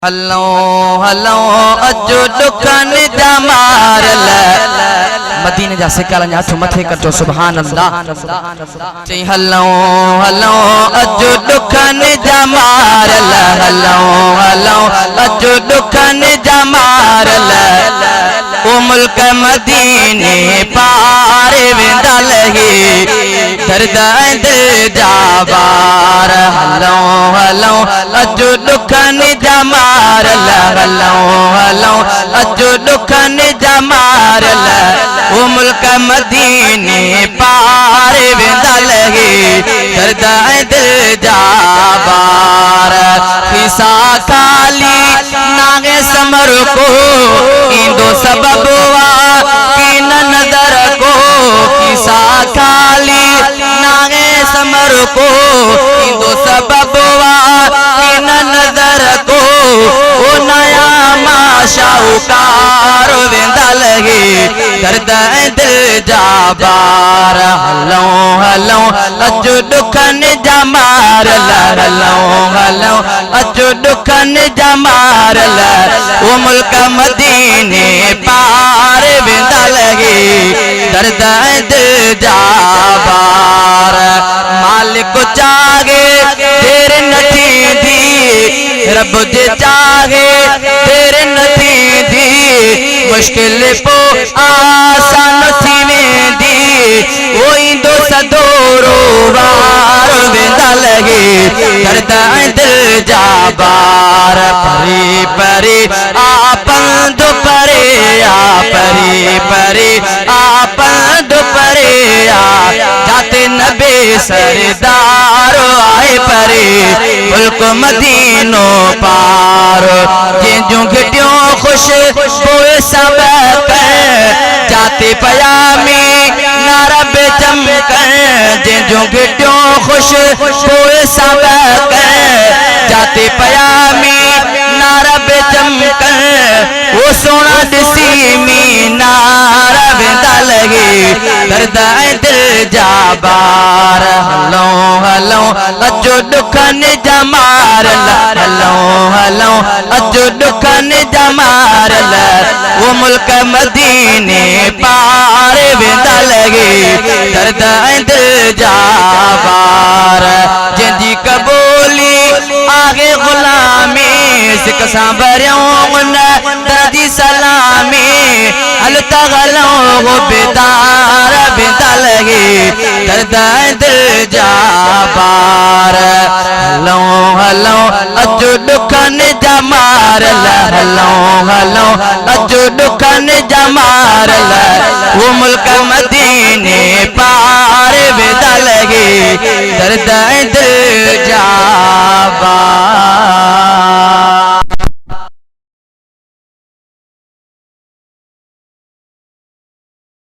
हलो हलो अजो दुखन जमार मदीने जा सिकाल न्याठो मथे कटो सुभान अल्लाह चई हलो हलो अजो दुखन जमार हलो हलो अजो दुखन जमार ओ मुल्क मदीने पार वेंदा लही दर्द दिल जाबार हलो हलो अजो दुखन जमार हलो हलो अजो दुखन जमार ओ मुल्क मदीने पार वेंदा लही दर्द दिल जाबार खिसा काली नागे समर को इंदो सबब की नजर को खिसा काली नागे समर को इंदो सबब की नजर को ओ नया माशाउकार वेंदा लगे दर्द दिल जाबार हलो हलो अजो दुखन जमार हलो हलो अजो दुखन जमार ओ मुल्क मदीने पार वेंदा लगे दर्द दिल जाबार मालिक चाहे देर नथी दी रब जे चाहे देर नथी दी मुश्किल पो आसान थी वेंदी ओ ईंदो सदोरो वार वेंदा लगे दर्द दिल जाबार परे परे आपंद परे आ परे परे आपंद परे आ जाते नबे सरदार आए परे मुल्क मदीनो पार जंहिंजूं घिटियूं खुश पोए सबक जाते पयामी नारब चमक जंहिंजूं घिटियूं खुश पोए सबक जाते पयामी नारब चमक वो सोना दिसी मीनार वेंदा लगे दर्द दिल जाबार हलो हलो अजो दुखन जमार हलो हलो अजो दुखन जमार वो मुल्क मदीने पार वेंदा लगे दर्द दिल जाबार जंहिंजी कबूली आगे गुलामी सिक सां भरियूं दर्दी सलामी हल तगलो वो बेदार वेंदा लगे दर्द दिल जाबार हलो हलो अजो दुखन जमार हलो हलो अजो दुखन जमार वो मुल्क मदीने पार वेंदा लगे दर्द दिल